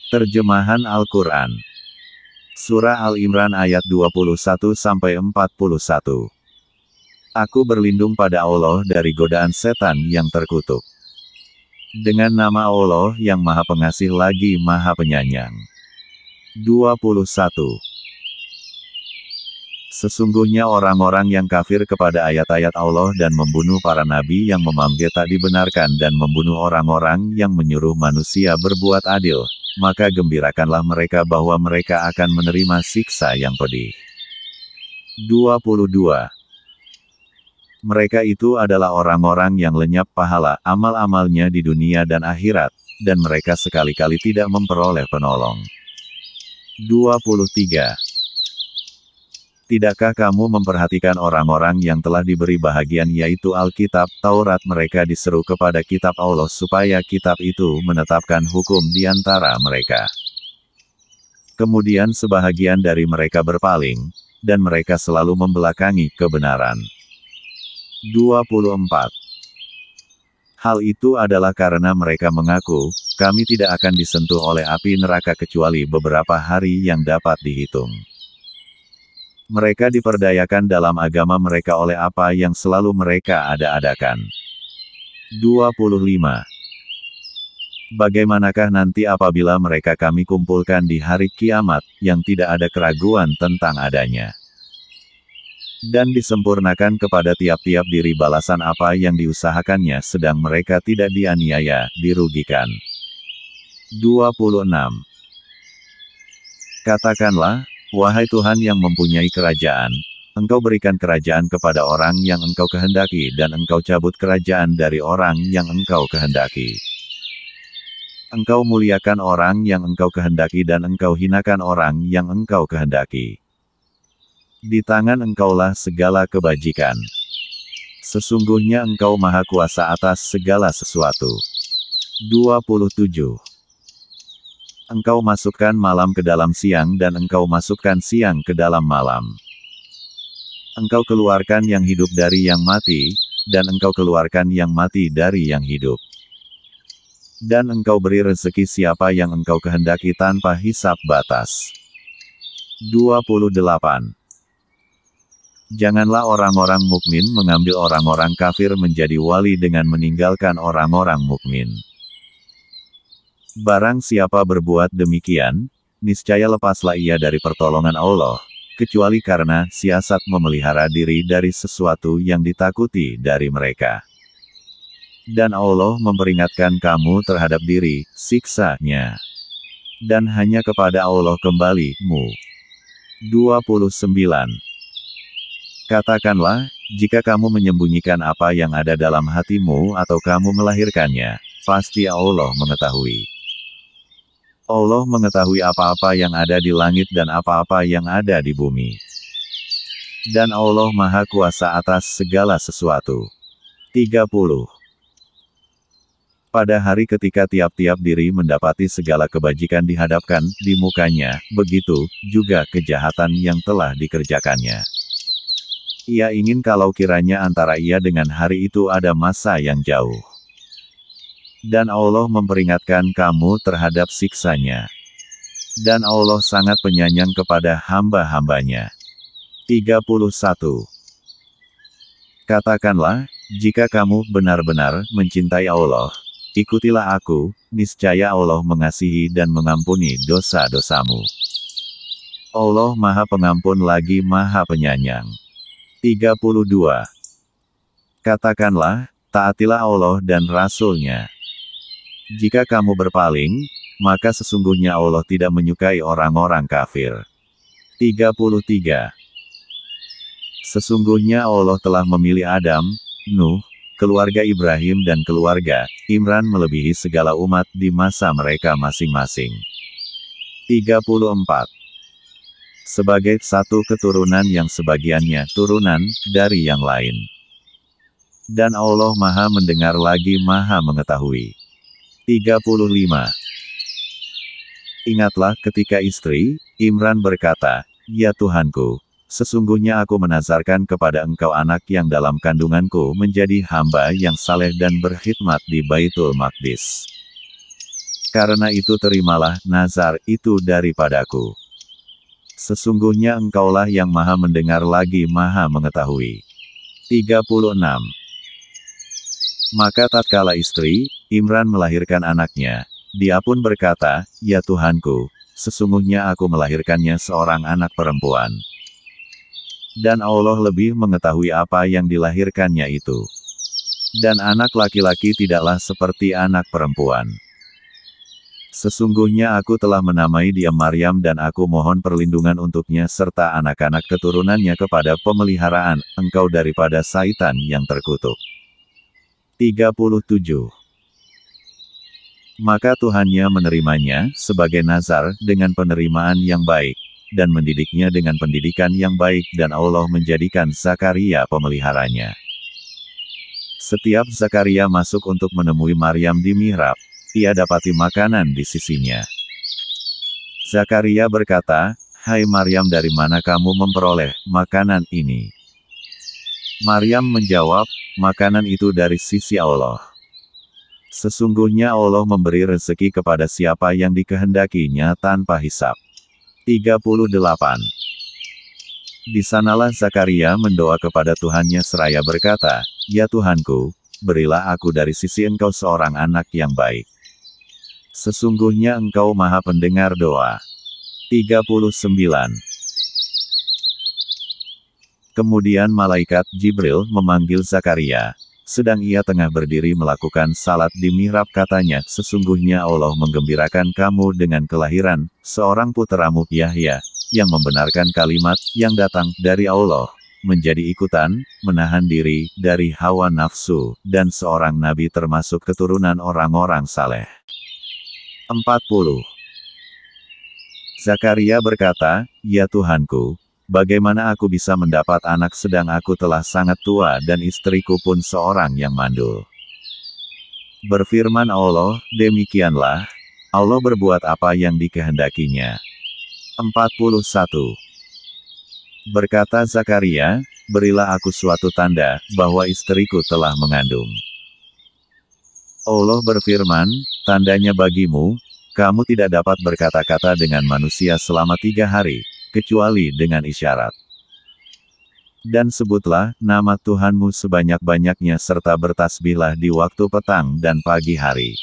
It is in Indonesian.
Terjemahan Al-Quran. Surah Al-Imran ayat 21-41. Aku berlindung pada Allah dari godaan setan yang terkutuk. Dengan nama Allah yang Maha Pengasih lagi Maha Penyayang. 21. Sesungguhnya orang-orang yang kafir kepada ayat-ayat Allah dan membunuh para nabi yang memanggil tak dibenarkan dan membunuh orang-orang yang menyuruh manusia berbuat adil, maka gembirakanlah mereka bahwa mereka akan menerima siksa yang pedih. 22. Mereka itu adalah orang-orang yang lenyap pahala amal-amalnya di dunia dan akhirat, dan mereka sekali-kali tidak memperoleh penolong. 23. Tidakkah kamu memperhatikan orang-orang yang telah diberi bahagian yaitu Alkitab, Taurat mereka diseru kepada kitab Allah supaya kitab itu menetapkan hukum di antara mereka. Kemudian sebahagian dari mereka berpaling, dan mereka selalu membelakangi kebenaran. 24. Hal itu adalah karena mereka mengaku, kami tidak akan disentuh oleh api neraka kecuali beberapa hari yang dapat dihitung. Mereka diperdayakan dalam agama mereka oleh apa yang selalu mereka ada-adakan. 25. Bagaimanakah nanti apabila mereka kami kumpulkan di hari kiamat, yang tidak ada keraguan tentang adanya. Dan disempurnakan kepada tiap-tiap diri balasan apa yang diusahakannya sedang mereka tidak dianiaya, dirugikan. 26. Katakanlah, wahai Tuhan yang mempunyai kerajaan, Engkau berikan kerajaan kepada orang yang Engkau kehendaki dan Engkau cabut kerajaan dari orang yang Engkau kehendaki. Engkau muliakan orang yang Engkau kehendaki dan Engkau hinakan orang yang Engkau kehendaki. Di tangan Engkaulah segala kebajikan. Sesungguhnya Engkau Maha Kuasa atas segala sesuatu. 27. Engkau masukkan malam ke dalam siang dan Engkau masukkan siang ke dalam malam. Engkau keluarkan yang hidup dari yang mati, dan Engkau keluarkan yang mati dari yang hidup. Dan Engkau beri rezeki siapa yang Engkau kehendaki tanpa hisab batas. 28. Janganlah orang-orang mukmin mengambil orang-orang kafir menjadi wali dengan meninggalkan orang-orang mukmin. Barang siapa berbuat demikian, niscaya lepaslah ia dari pertolongan Allah, kecuali karena siasat memelihara diri dari sesuatu yang ditakuti dari mereka. Dan Allah memperingatkan kamu terhadap diri, siksanya. Dan hanya kepada Allah kembalimu. 29. Katakanlah, jika kamu menyembunyikan apa yang ada dalam hatimu atau kamu melahirkannya, pasti Allah mengetahui. Allah mengetahui apa-apa yang ada di langit dan apa-apa yang ada di bumi. Dan Allah Maha Kuasa atas segala sesuatu. 30. Pada hari ketika tiap-tiap diri mendapati segala kebajikan dihadapkan di mukanya, begitu juga kejahatan yang telah dikerjakannya. Ia ingin kalau kiranya antara ia dengan hari itu ada masa yang jauh. Dan Allah memperingatkan kamu terhadap siksanya. Dan Allah sangat penyayang kepada hamba-hambanya. 31. Katakanlah, jika kamu benar-benar mencintai Allah, ikutilah aku, niscaya Allah mengasihi dan mengampuni dosa-dosamu. Allah Maha Pengampun lagi Maha Penyayang. 32. Katakanlah, taatilah Allah dan Rasul-Nya. Jika kamu berpaling, maka sesungguhnya Allah tidak menyukai orang-orang kafir. 33. Sesungguhnya Allah telah memilih Adam, Nuh, keluarga Ibrahim dan keluarga Imran melebihi segala umat di masa mereka masing-masing. 34. Sebagai satu keturunan yang sebagiannya turunan dari yang lain. Dan Allah Maha mendengar lagi Maha mengetahui. 35. Ingatlah ketika istri Imran berkata, "Ya Tuhanku, sesungguhnya aku menazarkan kepada Engkau anak yang dalam kandunganku menjadi hamba yang saleh dan berkhidmat di Baitul Maqdis." Karena itu terimalah nazar itu daripadaku. Sesungguhnya engkaulah yang maha mendengar lagi maha mengetahui. 36. Maka tatkala istri, Imran melahirkan anaknya, dia pun berkata, "Ya Tuhanku, sesungguhnya aku melahirkannya seorang anak perempuan. Dan Allah lebih mengetahui apa yang dilahirkannya itu. Dan anak laki-laki tidaklah seperti anak perempuan. Sesungguhnya aku telah menamai dia Maryam dan aku mohon perlindungan untuknya serta anak-anak keturunannya kepada pemeliharaan engkau daripada Saitan yang terkutuk." 37. Maka Tuhannya menerimanya sebagai nazar dengan penerimaan yang baik, dan mendidiknya dengan pendidikan yang baik dan Allah menjadikan Zakaria pemeliharanya. Setiap Zakaria masuk untuk menemui Maryam di mihrab, ia dapati makanan di sisinya. Zakaria berkata, "Hai Maryam, dari mana kamu memperoleh makanan ini?" Maryam menjawab, "Makanan itu dari sisi Allah. Sesungguhnya Allah memberi rezeki kepada siapa yang dikehendakinya tanpa hisab." 38. Di sanalah Zakaria mendoa kepada Tuhannya seraya berkata, "Ya Tuhanku, berilah aku dari sisi Engkau seorang anak yang baik. Sesungguhnya Engkau maha pendengar doa." 39. Kemudian malaikat Jibril memanggil Zakaria. Sedang ia tengah berdiri melakukan salat di mihrab katanya, "Sesungguhnya Allah menggembirakan kamu dengan kelahiran seorang puteramu Yahya, yang membenarkan kalimat yang datang dari Allah, menjadi ikutan, menahan diri dari hawa nafsu, dan seorang nabi termasuk keturunan orang-orang saleh." 40. Zakaria berkata, "Ya Tuhanku, bagaimana aku bisa mendapat anak sedang aku telah sangat tua dan istriku pun seorang yang mandul?" Berfirman Allah, "Demikianlah, Allah berbuat apa yang dikehendakinya." 41. Berkata Zakaria, "Berilah aku suatu tanda, bahwa istriku telah mengandung." Allah berfirman, "Tandanya bagimu, kamu tidak dapat berkata-kata dengan manusia selama 3 hari, kecuali dengan isyarat. Dan sebutlah nama Tuhanmu sebanyak-banyaknya serta bertasbihlah di waktu petang dan pagi hari."